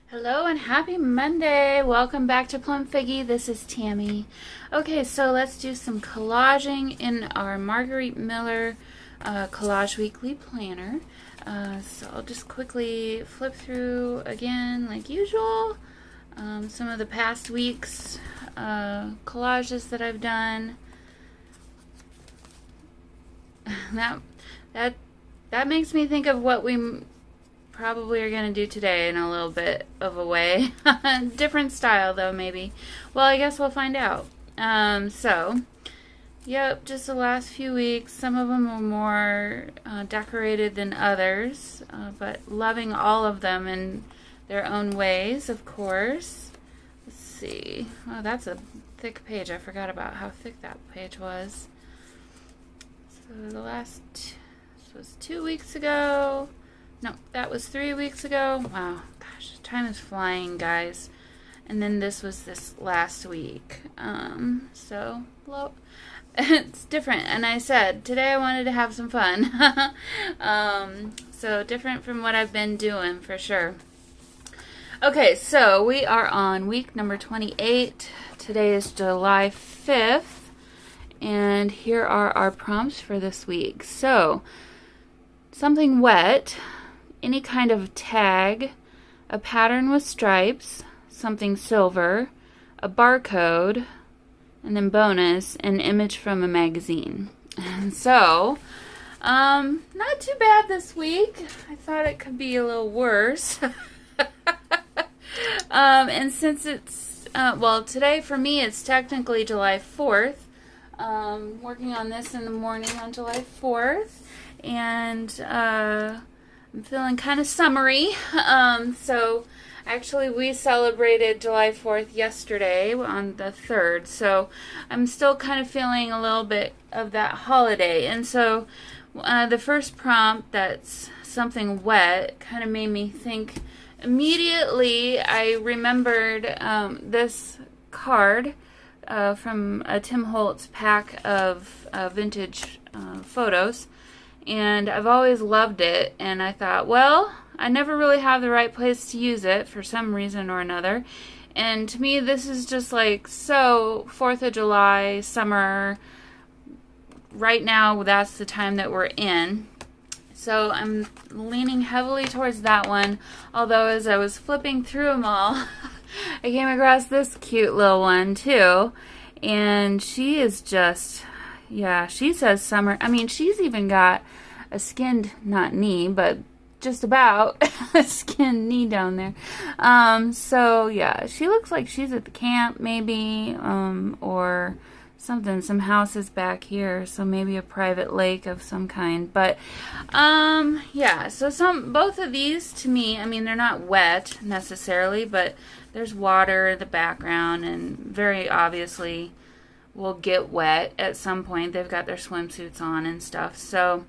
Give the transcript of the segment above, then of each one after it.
Hello and happy Monday. Welcome back to Plum Figgy. This is Tammy. Okay, so let's do some collaging in our Margarete Miller Collage Weekly Planner. So I'll just quickly flip through again like usual. Some of the past weeks collages that I've done. That makes me think of what we probably are going to do today in a little bit of a way. Different style though, maybe. Well, I guess we'll find out. Yep, just the last few weeks. Some of them are more decorated than others, but loving all of them in their own ways, of course. Let's see. Oh, that's a thick page. I forgot about how thick that page was. So this was 2 weeks ago. No, that was 3 weeks ago. Wow, gosh, time is flying, guys. And then this was this last week. It's different. And I said, today I wanted to have some fun. So different from what I've been doing, for sure. Okay, so we are on week number 28. Today is July 5th. And here are our prompts for this week. So, something wet, any kind of tag, a pattern with stripes, something silver, a barcode, and then bonus, an image from a magazine. And so, not too bad this week. I thought it could be a little worse. And since it's, today for me it's technically July 4th. Working on this in the morning on July 4th. And I'm feeling kind of summery. So actually we celebrated July 4th yesterday on the 3rd. So I'm still kind of feeling a little bit of that holiday. And so the first prompt, that's something wet, kind of made me think immediately. I remembered this card from a Tim Holtz pack of vintage photos. And I've always loved it, and I thought, well, I never really have the right place to use it for some reason or another. And to me, this is just like so 4th of July, summer. Right now, that's the time that we're in. So I'm leaning heavily towards that one. Although as I was flipping through them all, I came across this cute little one too. And she is just... yeah, she says summer. I mean, she's even got a skinned, not knee, but just about a skinned knee down there. So yeah, she looks like she's at the camp maybe, or something, some houses back here. So maybe a private lake of some kind. But, yeah, so both of these to me, I mean, they're not wet necessarily, but there's water in the background and very obviously will get wet at some point. They've got their swimsuits on and stuff. So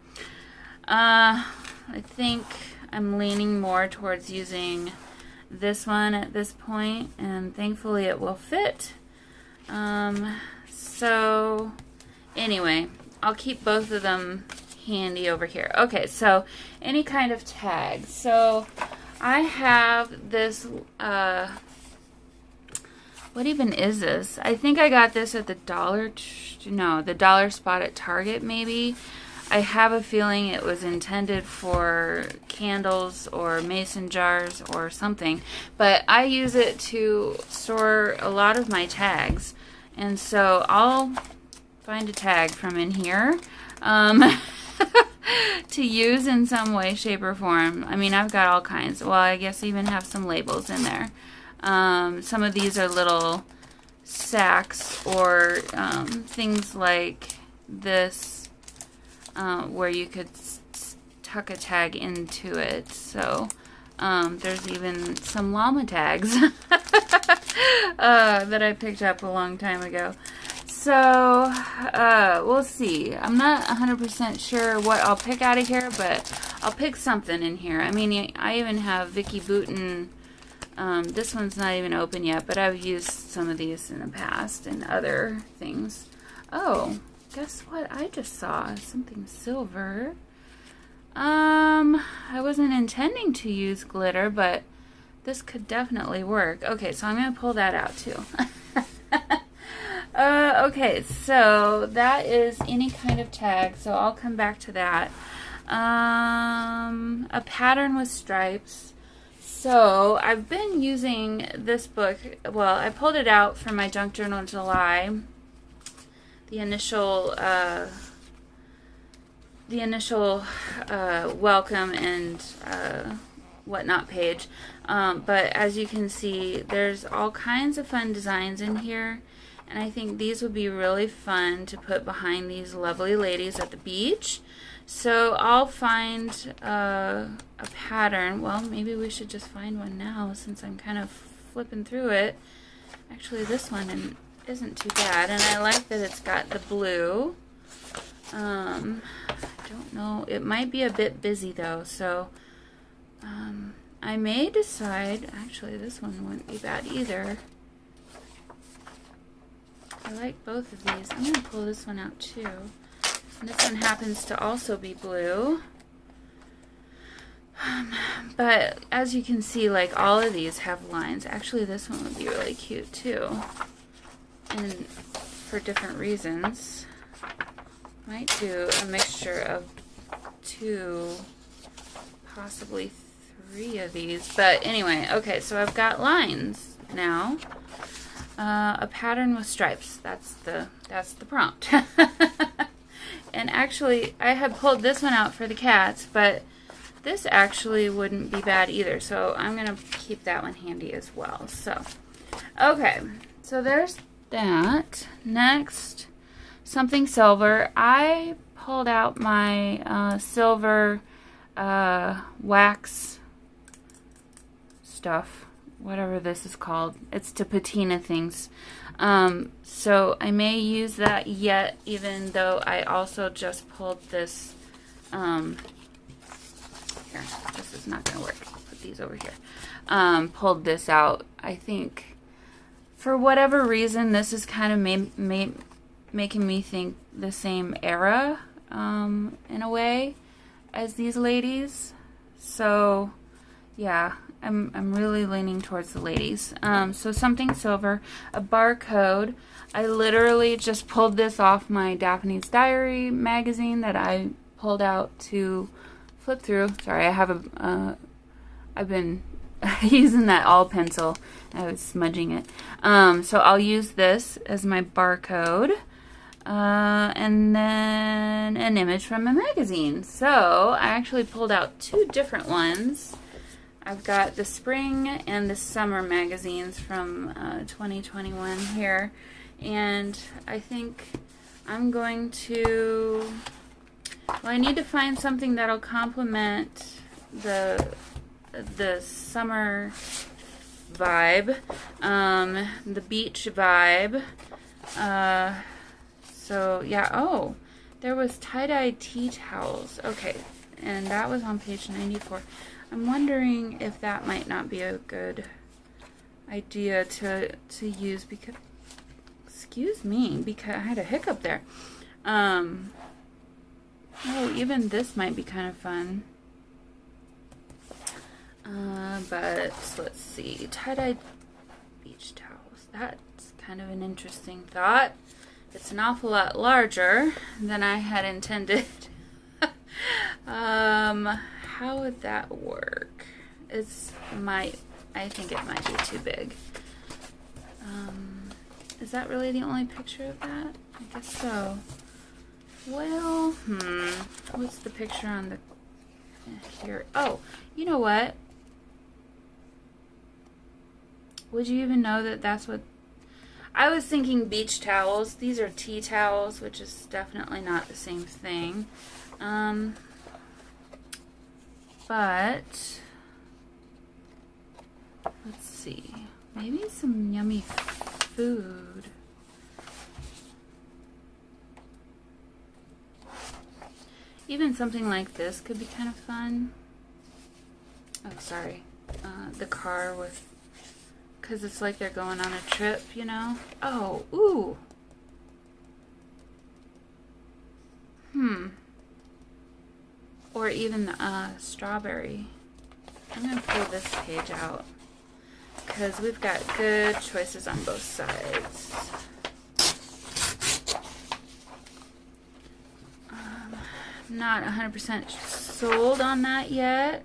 I think I'm leaning more towards using this one at this point, and thankfully it will fit. So anyway, I'll keep both of them handy over here. Okay, so any kind of tag. So I have this what even is this? I think I got this at the the dollar spot at Target maybe. I have a feeling it was intended for candles or mason jars or something. But I use it to store a lot of my tags. And so I'll find a tag from in here to use in some way, shape, or form. I mean, I've got all kinds. Well, I guess I even have some labels in there. Some of these are little sacks or things like this where you could tuck a tag into it. So there's even some llama tags that I picked up a long time ago. So we'll see. I'm not 100% sure what I'll pick out of here, but I'll pick something in here. I mean, I even have Vicky Bouton. This one's not even open yet, but I've used some of these in the past and other things. Oh, guess what I just saw? Something silver. I wasn't intending to use glitter, but this could definitely work. Okay, so I'm going to pull that out too. Okay, so that is any kind of tag, so I'll come back to that. A pattern with stripes. So I've been using this book. Well, I pulled it out from my junk journal in July. The initial welcome and whatnot page. But as you can see, there's all kinds of fun designs in here. And I think these would be really fun to put behind these lovely ladies at the beach. So I'll find a pattern. Well, maybe we should just find one now since I'm kind of flipping through it. Actually, this one isn't too bad. And I like that it's got the blue. I don't know. It might be a bit busy though. So I may decide. Actually, this one wouldn't be bad either. I like both of these. I'm going to pull this one out too. And this one happens to also be blue. But as you can see, like all of these have lines. Actually, this one would be really cute too. And for different reasons. Might do a mixture of 2, possibly 3 of these. But anyway, okay, so I've got lines now. A pattern with stripes. That's the prompt. And actually, I had pulled this one out for the cats, but this actually wouldn't be bad either. So I'm going to keep that one handy as well. So, okay. So there's that. Next, something silver. I pulled out my silver wax stuff. Whatever this is called. It's to patina things. So I may use that yet, even though I also just pulled this. Here, this is not going to work. Put these over here. Pulled this out. I think for whatever reason, this is kind of making me think the same era in a way as these ladies. So yeah. I'm really leaning towards the ladies. So something silver, a barcode. I literally just pulled this off my Daphne's Diary magazine that I pulled out to flip through. Sorry, I have I've been using that all pencil. I was smudging it. So I'll use this as my barcode. And then an image from a magazine. So I actually pulled out 2 different ones. I've got the spring and the summer magazines from 2021 here, and I think I'm going to, well, I need to find something that'll complement the summer vibe, the beach vibe. So yeah, oh, there was tie-dye tea towels. Okay, and that was on page 94. I'm wondering if that might not be a good idea to use because, excuse me, because I had a hiccup there. Oh, even this might be kind of fun. But let's see, tie-dye beach towels. That's kind of an interesting thought. It's an awful lot larger than I had intended. How would that work? I think it might be too big. Is that really the only picture of that? I guess so. Well, what's the picture on the here? Oh, you know what? Would you even know that that's what I was thinking? Beach towels. These are tea towels, which is definitely not the same thing. But let's see, maybe some yummy food. Even something like this could be kind of fun. Oh, sorry. The car with, because it's like they're going on a trip, you know? Oh, ooh. Or even strawberry. I'm going to pull this page out. because we've got good choices on both sides. Not 100% sold on that yet.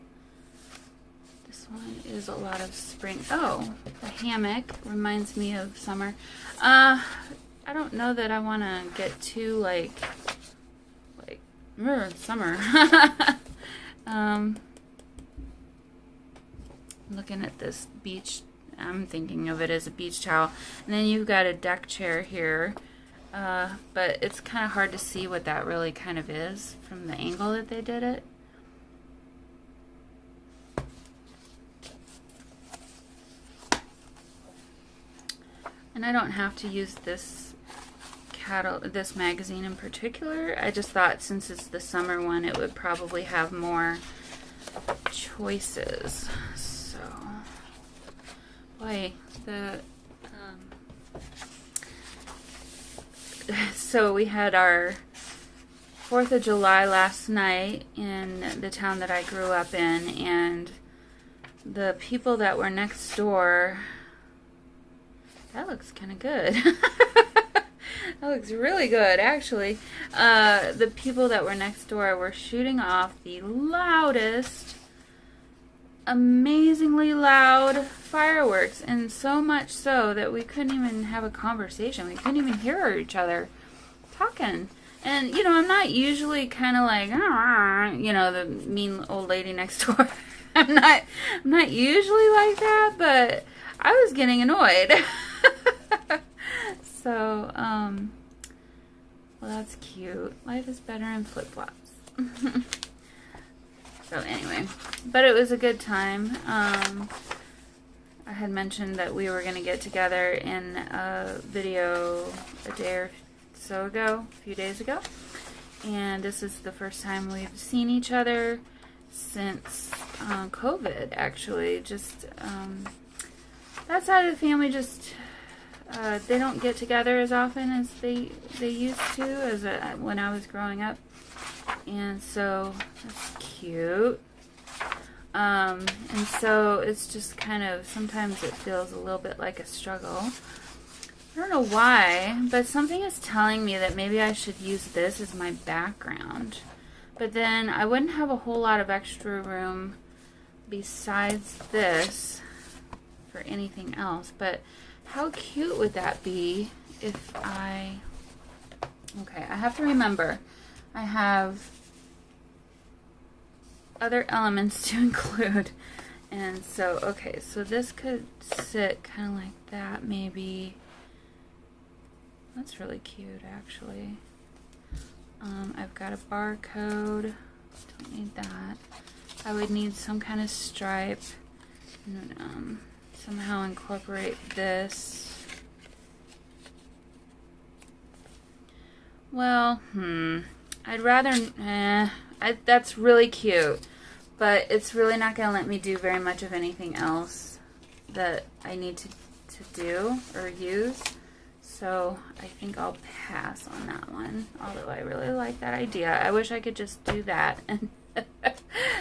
This one is a lot of spring. Oh, the hammock reminds me of summer. I don't know that I want to get too like summer. Looking at this beach, I'm thinking of it as a beach towel. And then you've got a deck chair here. But it's kind of hard to see what that really kind of is from the angle that they did it. And I don't have to use this magazine in particular. I just thought since it's the summer one, it would probably have more choices. So, boy, so we had our 4th of July last night in the town that I grew up in, and the people that were next door, that looks kind of good. That looks really good, actually. The people that were next door were shooting off the loudest, amazingly loud fireworks, and so much so that we couldn't even have a conversation. We couldn't even hear each other talking. And, you know, I'm not usually kind of like, you know, the mean old lady next door. I'm not usually like that, but I was getting annoyed. So, well, that's cute. Life is better in flip-flops. So anyway, but it was a good time. I had mentioned that we were going to get together in a video a day or so ago, a few days ago. And this is the first time we've seen each other since COVID, actually. Just, that side of the family just, they don't get together as often as they used to when I was growing up. And so that's cute. And so it's just kind of, sometimes it feels a little bit like a struggle. I don't know why, but something is telling me that maybe I should use this as my background. But then I wouldn't have a whole lot of extra room besides this for anything else. But how cute would that be if I have to remember, I have other elements to include. And so, okay, so this could sit kind of like that, maybe. That's really cute, actually. I've got a barcode. Don't need that. I would need some kind of stripe. And somehow incorporate this. Well, I'd rather, that's really cute, but it's really not going to let me do very much of anything else that I need to do or use. So I think I'll pass on that one, although I really like that idea. I wish I could just do that and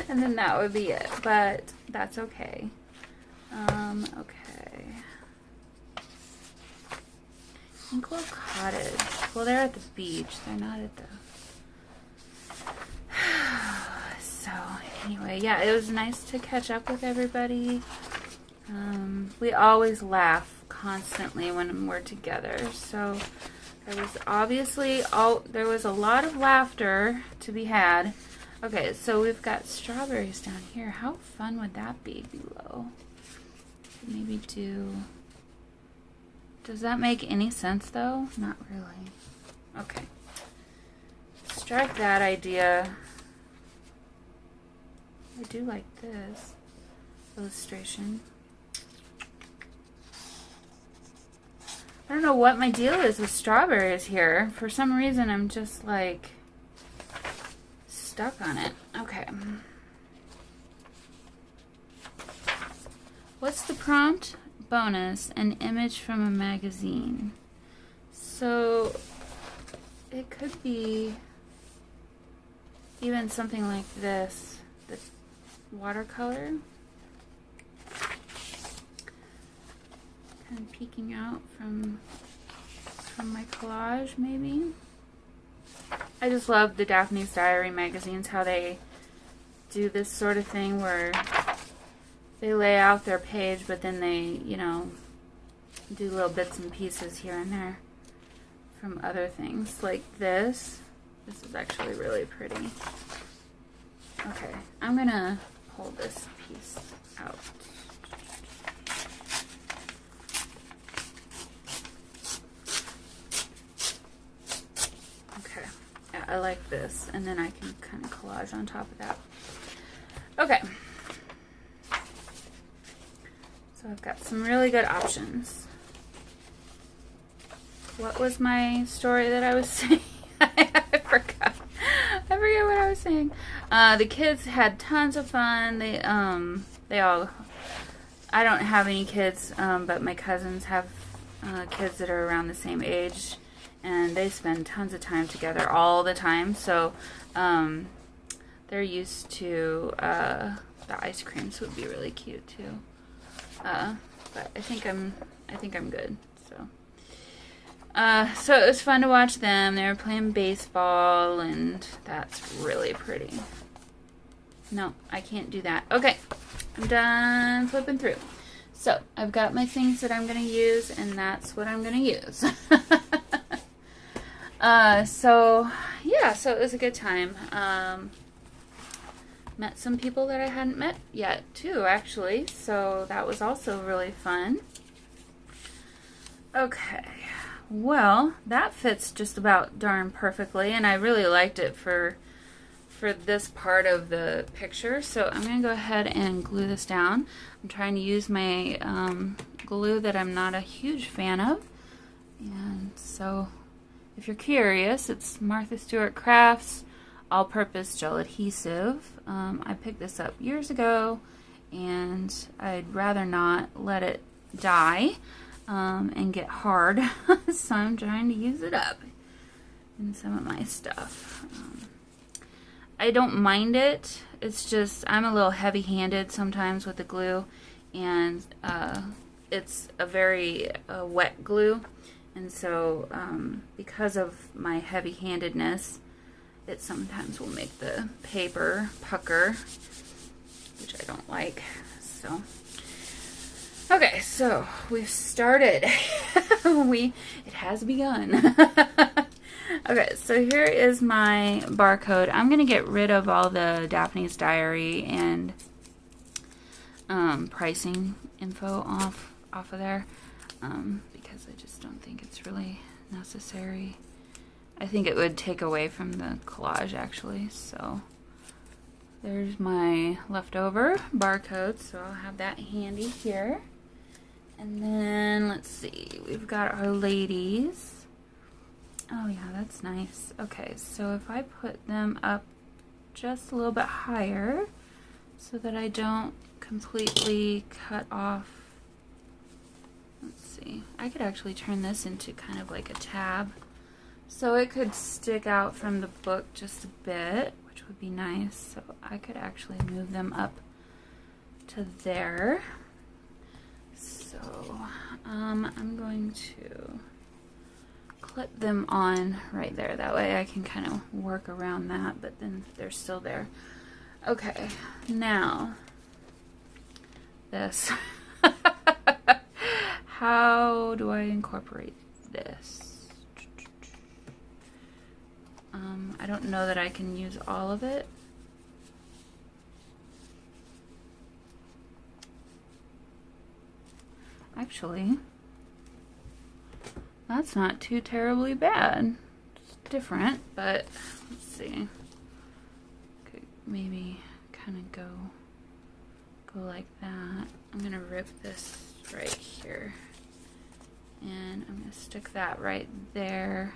and then that would be it, but that's okay. Okay. Inkwell Cottage. Well, they're at the beach. They're not at the... So, anyway, yeah, it was nice to catch up with everybody. We always laugh constantly when we're together. So, there was obviously... there was a lot of laughter to be had. Okay, so we've got strawberries down here. How fun would that be below? Maybe do... Does that make any sense, though? Not really. Okay. Strike that idea. I do like this illustration. I don't know what my deal is with strawberries here. For some reason, I'm just, like, stuck on it. Okay. What's the prompt? Bonus, an image from a magazine. So it could be even something like this, the watercolor. kind of peeking out from my collage, maybe. I just love the Daphne's Diary magazines, how they do this sort of thing where they lay out their page, but then they, you know, do little bits and pieces here and there from other things, like this. This is actually really pretty. Okay, I'm gonna pull this piece out. Okay, yeah, I like this, and then I can kind of collage on top of that. Okay, so I've got some really good options. What was my story that I was saying? I forgot. I forget what I was saying. The kids had tons of fun. They all, I don't have any kids, but my cousins have kids that are around the same age, and they spend tons of time together all the time. So they're used to the ice creams would be really cute too. But I think I'm good. So it was fun to watch them. They were playing baseball, and that's really pretty. No, I can't do that. Okay, I'm done flipping through. So I've got my things that I'm going to use, and that's what I'm going to use. So yeah, so it was a good time. Met some people that I hadn't met yet too, actually. So that was also really fun. Okay. Well, that fits just about darn perfectly, and I really liked it for this part of the picture. So I'm going to go ahead and glue this down. I'm trying to use my glue that I'm not a huge fan of. And so if you're curious, it's Martha Stewart Crafts all-purpose gel adhesive. I picked this up years ago, and I'd rather not let it die and get hard, so I'm trying to use it up in some of my stuff. I don't mind it. It's just I'm a little heavy-handed sometimes with the glue, and it's a very wet glue, and so because of my heavy-handedness, it sometimes will make the paper pucker, which I don't like. So okay, so we've started. It has begun. Okay, so here is my barcode. I'm gonna get rid of all the Daphne's Diary and pricing info off of there because I just don't think it's really necessary. I think it would take away from the collage, actually. So there's my leftover barcode, so I'll have that handy here. And then let's see, we've got our ladies. Oh yeah, that's nice. Okay, so if I put them up just a little bit higher so that I don't completely cut off. Let's see, I could actually turn this into kind of like a tab, so it could stick out from the book just a bit, which would be nice. So I could actually move them up to there. So I'm going to clip them on right there. That way I can kind of work around that, but then they're still there. Okay, now this. How do I incorporate this? I don't know that I can use all of it. Actually, that's not too terribly bad. It's different, but let's see. Could maybe kind of go like that. I'm gonna rip this right here, and I'm gonna stick that right there.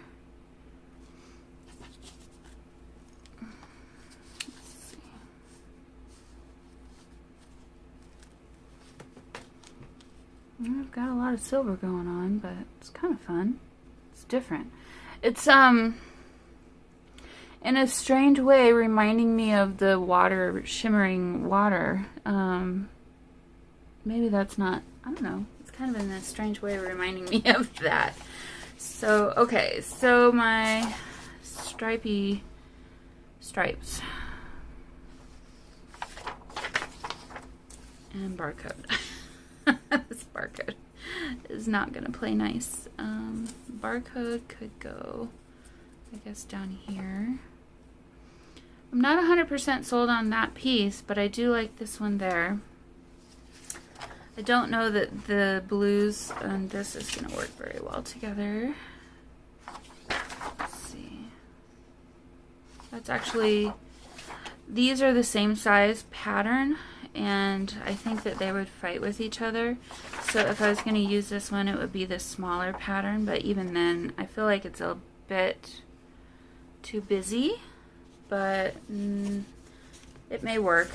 I've got a lot of silver going on, but it's kind of fun. It's different. It's in a strange way reminding me of the water, shimmering water. Maybe that's not, I don't know. It's kind kind of in a strange way reminding me of that. So, okay, so my stripy stripes and barcode. This barcode is not going to play nice. Barcode could go, I guess, down here. I'm not 100% sold on that piece, but I do like this one there. I don't know that the blues and this is going to work very well together. Let's see. That's actually, these are the same size pattern, and I think that they would fight with each other. So if I was going to use this one, it would be the smaller pattern, but even then, I feel like it's a bit too busy, but it may work.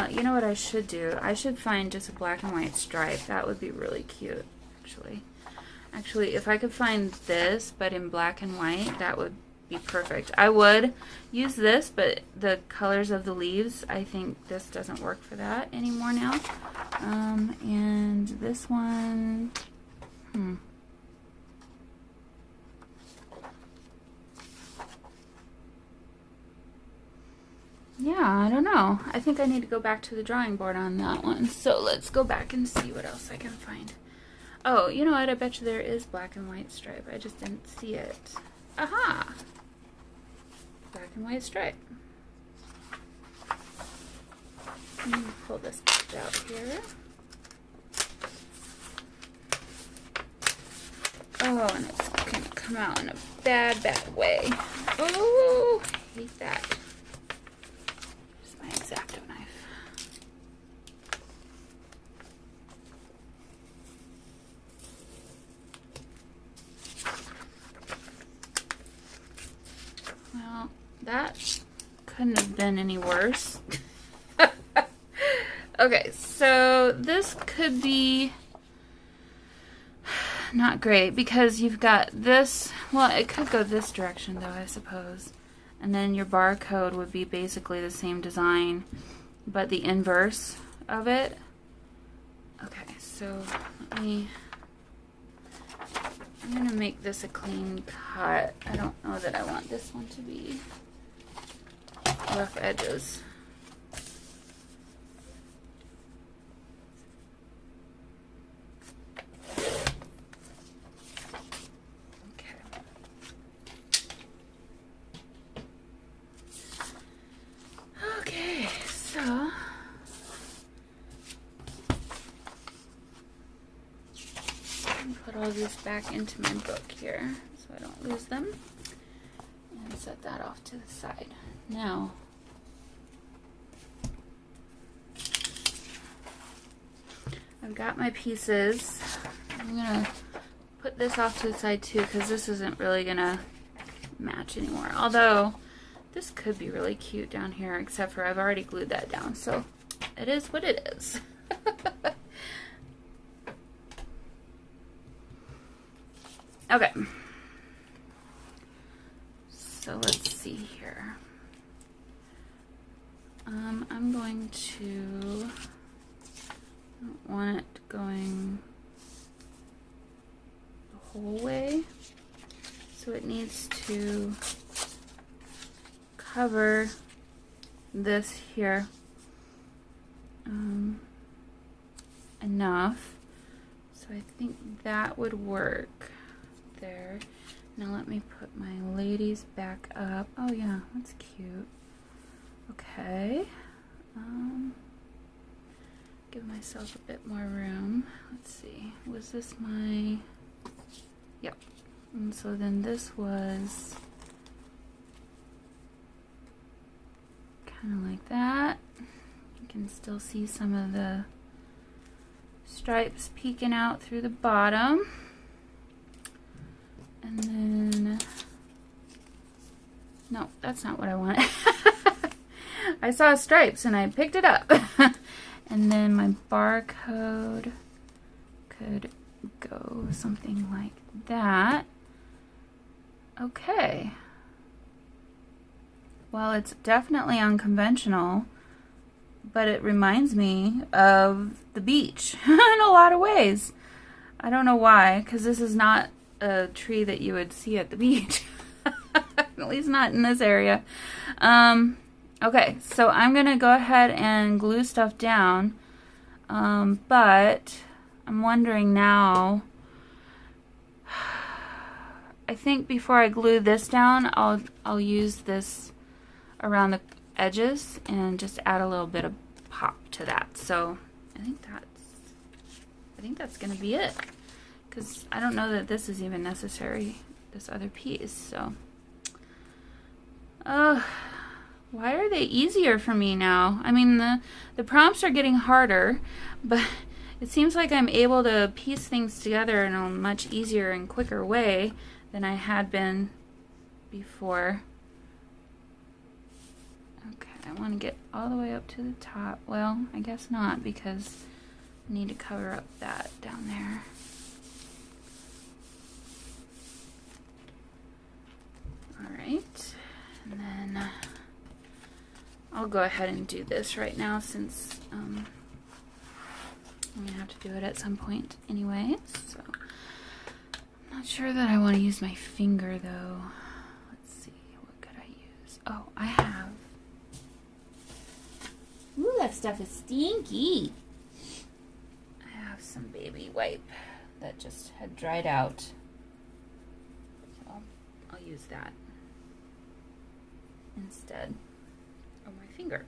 You know what I should do? I should find just a black and white stripe. That would be really cute, actually. Actually, if I could find this, but in black and white, that would be perfect. I would use this, but the colors of the leaves, I think this doesn't work for that anymore now. And this one, yeah, I don't know. I think I need to go back to the drawing board on that one. So let's go back and see what else I can find. Oh, you know what? I bet you there is black and white stripe. I just didn't see it. Aha! Black and white stripe. Let me pull this out here. Oh, and it's going to come out in a bad, bad way. Oh, I hate that. Here's my X-Acto knife. Well, that couldn't have been any worse. Okay, so this could be not great because you've got this, well, it could go this direction though, I suppose. And then your barcode would be basically the same design, but the inverse of it. Okay, so I'm gonna make this a clean cut. I don't know that I want this one to be rough edges. Okay, so put all these back into my book here so I don't lose them, and set that off to the side. Now I've got my pieces. I'm gonna put this off to the side too because this isn't really gonna match anymore, although this could be really cute down here, except for I've already glued that down, so it is what it is. Okay, so let's see here. I'm going to, I don't want it going the whole way, so it needs to cover this here enough, so I think that would work there. Now let me put my ladies back up. Oh yeah, that's cute. Okay, give myself a bit more room. Let's see, was this my, yep, and so then this was kind of like that. You can still see some of the stripes peeking out through the bottom. And then, no, that's not what I want. I saw stripes and I picked it up. And then my barcode could go something like that. Okay. Well, it's definitely unconventional, but it reminds me of the beach in a lot of ways. I don't know why, because this is not a tree that you would see at the beach. At least not in this area. Okay, so I'm going to go ahead and glue stuff down. But I'm wondering now, I think before I glue this down, I'll use this around the edges and just add a little bit of pop to that. So I think that's going to be it, because I don't know that this is even necessary, this other piece. So why are they easier for me now? I mean, the prompts are getting harder, but it seems like I'm able to piece things together in a much easier and quicker way than I had been before. Okay, I want to get all the way up to the top. Well, I guess not, because I need to cover up that down there. Alright, and then I'll go ahead and do this right now, since I'm going to have to do it at some point anyway. So I'm not sure that I want to use my finger, though. Let's see, what could I use? Oh, I have. Ooh, that stuff is stinky. I have some baby wipe that just had dried out. So I'll use that instead of my finger.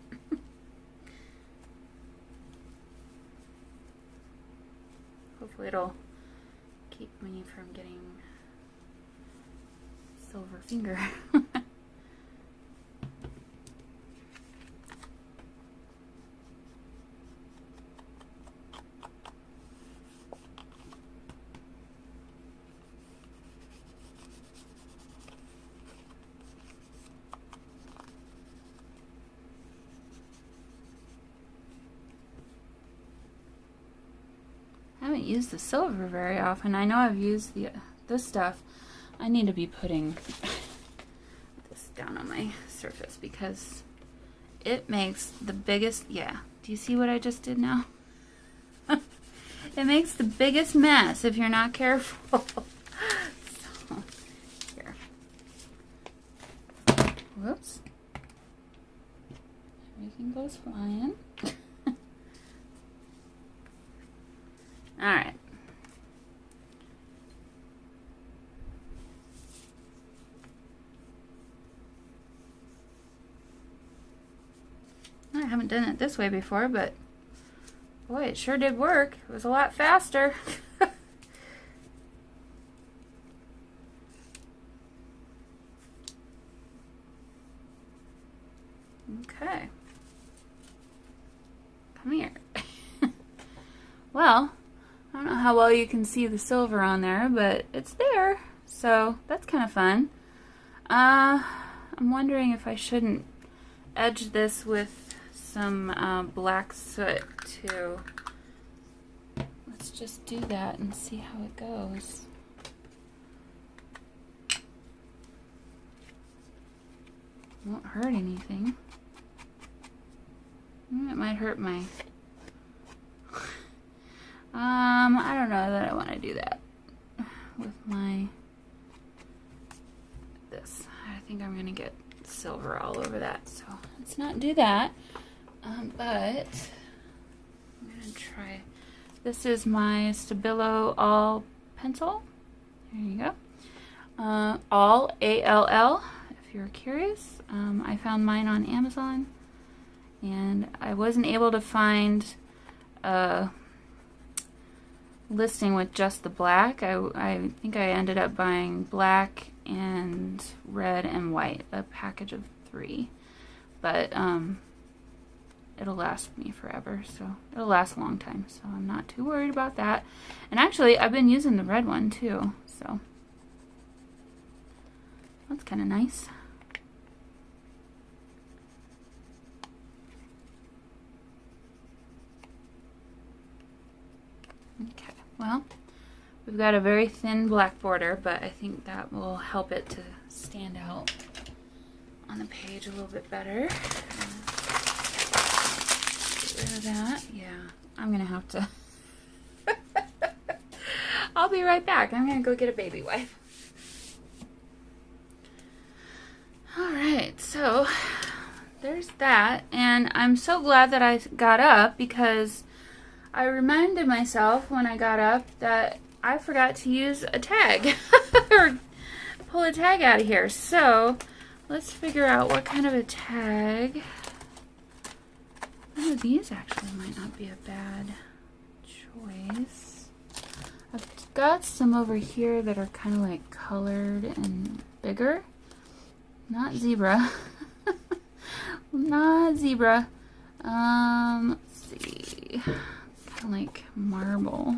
Hopefully it'll keep me from getting silver finger. I haven't used the silver very often. I know I've used this stuff. I need to be putting this down on my surface, because it makes the biggest, yeah. Do you see what I just did now? It makes the biggest mess if you're not careful. So, here. Whoops. Everything goes flying. Alright. I haven't done it this way before, but boy, it sure did work. It was a lot faster. Okay. Come here. Well, I don't know how well you can see the silver on there, but it's there, so that's kind of fun. I'm wondering if I shouldn't edge this with some black soot too. Let's just do that and see how it goes. Won't hurt anything. It might hurt my... I don't know that I want to do that with this. I think I'm going to get silver all over that, so let's not do that. But I'm going to try. This is my Stabilo All pencil. There you go. All, A-L-L, if you're curious. I found mine on Amazon, and I wasn't able to find a listing with just the black. I think I ended up buying black and red and white, a package of 3. But it'll last me forever, so it'll last a long time, so I'm not too worried about that. And actually, I've been using the red one too, so that's kind of nice. Okay, well, we've got a very thin black border, but I think that will help it to stand out on the page a little bit better. Get rid of that. Yeah, I'm gonna have to I'll be right back. I'm gonna go get a baby wipe. Alright, so there's that, and I'm so glad that I got up because I reminded myself when I got up that I forgot to use a tag or pull a tag out of here. So let's figure out what kind of a tag. Oh, these actually might not be a bad choice. I've got some over here that are kind of like colored and bigger. Not zebra. Not zebra. Let's see. Kind of like marble.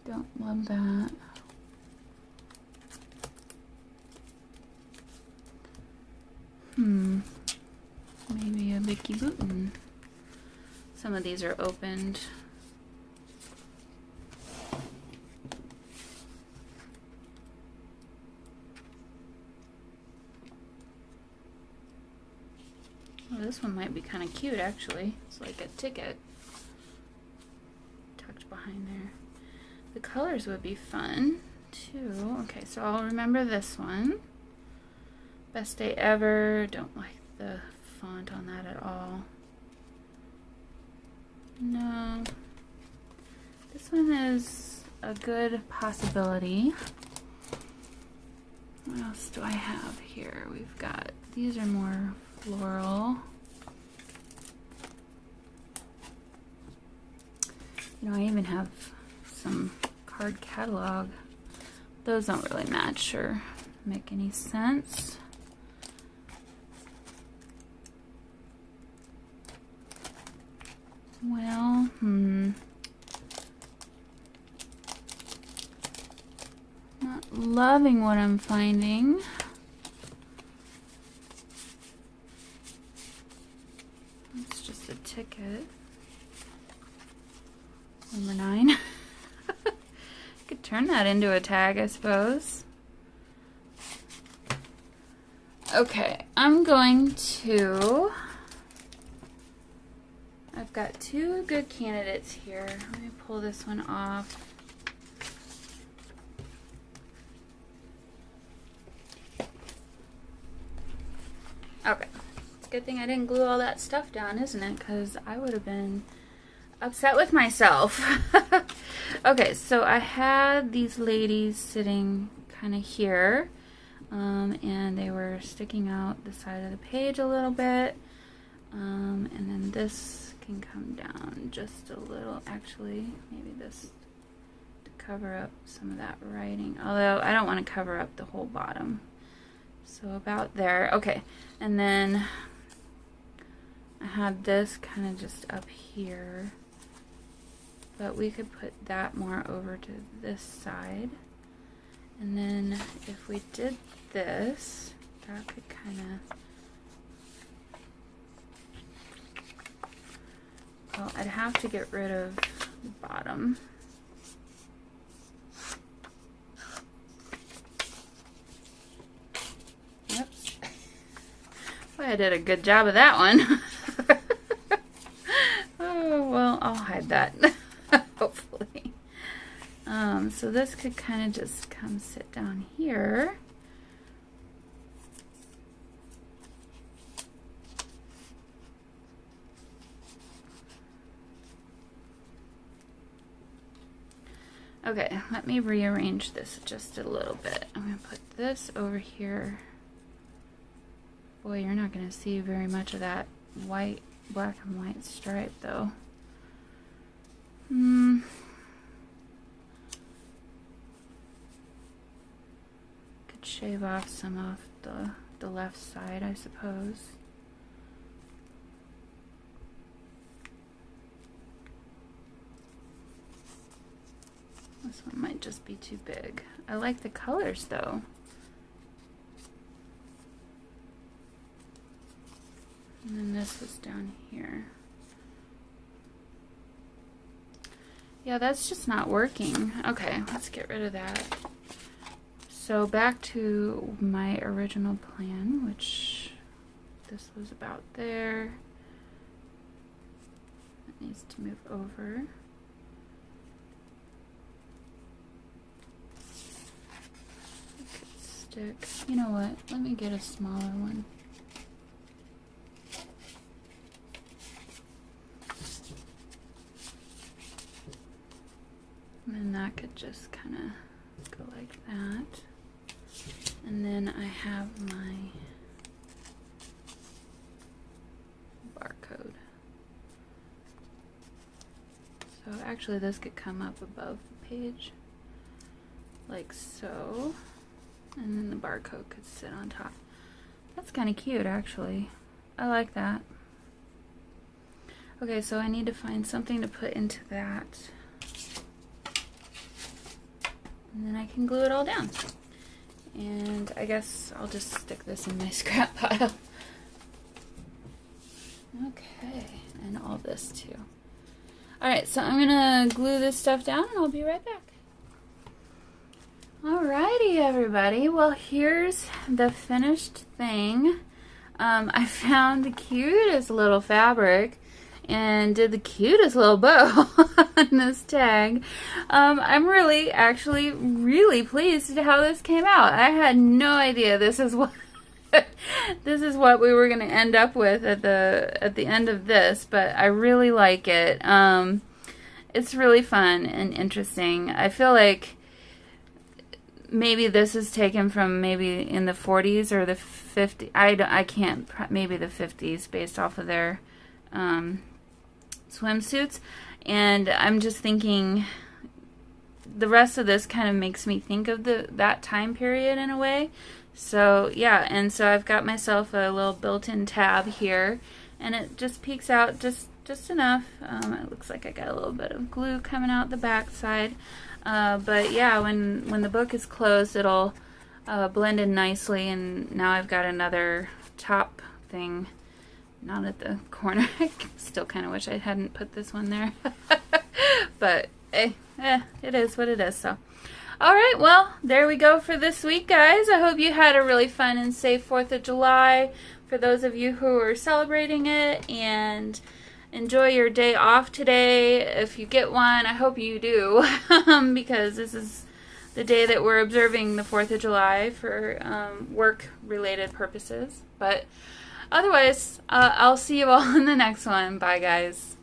Don't love that. Maybe a Vicky Booten. Some of these are opened. Oh, this one might be kind of cute, actually. It's like a ticket tucked behind there. The colors would be fun, too. Okay, so I'll remember this one. Best day ever. Don't like the font on that at all. No. This one is a good possibility. What else do I have here? We've got, these are more floral. You know, I even have some card catalog. Those don't really match or make any sense. Well, not loving what I'm finding. It's just a ticket. Number 9. Could turn that into a tag, I suppose. Okay, I'm going to... I've got 2 good candidates here. Let me pull this one off. Okay. It's a good thing I didn't glue all that stuff down, isn't it? Because I would have been upset with myself. Okay, so I had these ladies sitting kind of here. And they were sticking out the side of the page a little bit. And then this can come down just a little. Actually, maybe this to cover up some of that writing. Although I don't want to cover up the whole bottom. So about there. Okay, and then I had this kind of just up here. But we could put that more over to this side. And then if we did this, that could kind of... Well, I'd have to get rid of the bottom. Oops. Boy, I did a good job of that one. Oh, well, I'll hide that, hopefully. So this could kind of just come sit down here. Okay, let me rearrange this just a little bit. I'm going to put this over here. Boy, you're not going to see very much of that white, black and white stripe though. Could shave off some of the left side, I suppose. This one might just be too big. I like the colors though. And then this was down here. Yeah, that's just not working. Okay, let's get rid of that. So back to my original plan, which this was about there. It needs to move over. stick. You know what? Let me get a smaller one. And that could just kind of go like that. And then I have my barcode. So actually this could come up above the page, like so. And then the barcode could sit on top. That's kind of cute, actually. I like that. Okay, so I need to find something to put into that. And then I can glue it all down. And I guess I'll just stick this in my scrap pile. Okay, and all this too. Alright, so I'm gonna glue this stuff down and I'll be right back. Alrighty, everybody. Well, here's the finished thing. I found the cutest little fabric and did the cutest little bow on this tag. I'm actually really pleased at how this came out. I had no idea this is what this is what we were going to end up with at the end of this, but I really like it. It's really fun and interesting. I feel like maybe this is taken from maybe in the 40s or the 50s. I can't, maybe the 50s based off of their swimsuits. And I'm just thinking the rest of this kind of makes me think of that time period in a way. So yeah, and so I've got myself a little built-in tab here, and it just peeks out just enough. It looks like I got a little bit of glue coming out the back side. But yeah, when the book is closed, it'll blend in nicely, and now I've got another top thing, not at the corner. I still kind of wish I hadn't put this one there. But it is what it is. So, alright, well, there we go for this week, guys. I hope you had a really fun and safe 4th of July for those of you who are celebrating it, and enjoy your day off today if you get one. I hope you do, because this is the day that we're observing the 4th of July for work-related purposes. But otherwise, I'll see you all in the next one. Bye, guys.